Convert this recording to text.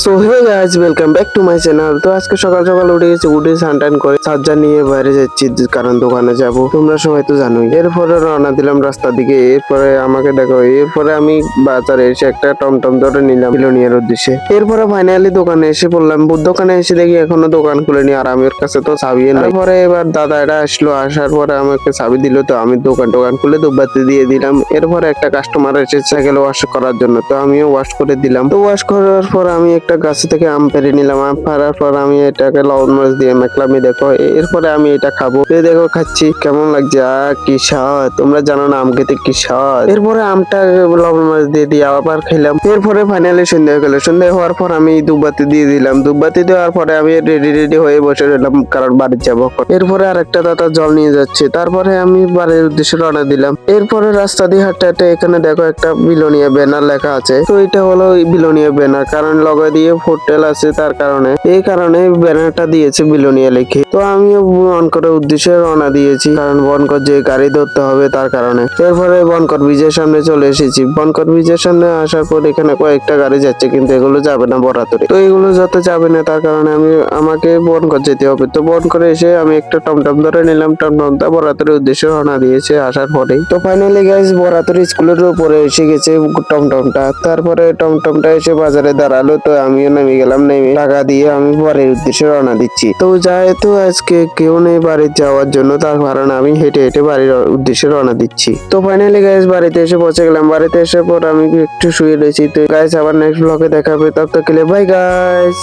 So hey guys, welcome back to my channel. তো আজকে সকাল সকাল উঠে স্নান করে চার্জার নিয়ে বাইরে যাচ্ছি, কারণ দোকানে যাব। তোমরা সবাই তো জানোই। এরপরে রওনা দিলাম রাস্তার দিকে। এরপরে আমাকে দেখো, এরপরে আমি বাজারে এসে একটা টমটম ধরে নিলাম বিলোনিয়ার উদ্দেশ্যে। এরপরে ফাইনালি দোকানে এসে পড়লাম। দোকানে এসে দেখি এখনো দোকান খুলেনি, আর আমার কাছে তো চাবি নাই। তারপরে এবার দাদা এটা আসলো, আসার পরে আমাকে চাবি দিল। তো আমি দোকান খুলে ধূপবাতি দিয়ে দিলাম। এরপরে একটা কাস্টমার এসে সাইকেল ওয়াশ করার জন্য, তো আমিও ওয়াশ করে দিলাম। তো ওয়াশ করার পর আমি একটা গাছ থেকে আম পেড়ে নিলাম। আম পাড়ার পর আমি এটাকে লবণ মরিচ দিয়ে মেখলাম। দেখো, এরপরে আমি এটা খাবো। দেখো খাচ্ছি, কেমন লাগছে। কি স্বাদ! তোমরা জানো না আম খেতে কি স্বাদ। এরপরে আমটা লবণ মরিচ দিয়ে আবার খেলাম। এরপরে ফাইনালি সন্ধ্যা হয়ে গেল। সন্ধ্যা হওয়ার পর আমি ধূপবাতি দিয়ে দিলাম। ধূপবাতি দেওয়ার পরে আমি রেডি হয়ে বসে রইলাম, কারণ বাড়ি যাবো। এরপরে আরেকটা দাদা জল নিয়ে যাচ্ছে। তারপরে আমি বাড়ির উদ্দেশ্যে রওনা দিলাম। এরপরে রাস্তা দিয়ে হাঁটতে হাঁটতে এখানে দেখো একটা বিলোনিয়া ব্যানার লেখা আছে। তো এটা হলো বিলোনিয়া ব্যানার, কারণ লগে দিয়ে হোটেল আছে, তার কারণে এই কারণে ব্যানারটা দিয়েছে বিলোনিয়া লিখে। তো আমিও বনকরের উদ্দেশ্যে রওনা দিয়েছি, কারণ বনকর যে গাড়ি ধরতে হবে তার কারণে। এরপরে বনকর ব্রিজের সামনে চলে এসেছি। বনকর ব্রিজের সামনে আসার পর এখানে কয়েকটা গাড়ি যাচ্ছে, কিন্তু এগুলো যাবে না বরাতরে। তো এগুলো যত যাবে না, তার কারণে আমাকে বনকর যেতে হবে। তো বনকরে এসে আমি একটা টমটম ধরে নিলাম। টমটমটা বরাতরের উদ্দেশ্যে রওনা দিয়েছে আসার পরেই। তো ফাইনালি গাইস, বরাতর স্কুলের উপরে এসে গেছে টমটমটা। তারপরে টমটমটা এসে বাজারে দাঁড়ালো। তো আমিও নেমে গেলাম। নেমে টাকা দিয়ে আমি বাড়ির উদ্দেশ্যে রওনা দিচ্ছি। তো যেহেতু আজকে কেউ নেই বাড়ি যাওয়ার জন্য, তার কারণে আমি হেঁটে হেঁটে বাড়ির উদ্দেশ্যে রওনা দিচ্ছি। তো ফাইনালি গাইস, বাড়িতে এসে পৌঁছে গেলাম। বাড়িতে এসে পর আমি একটু শুয়ে রয়েছি। তো গাইস, আবার নেক্সট ব্লগে দেখাবে। তব তক কে লিয়ে বাই গাইস।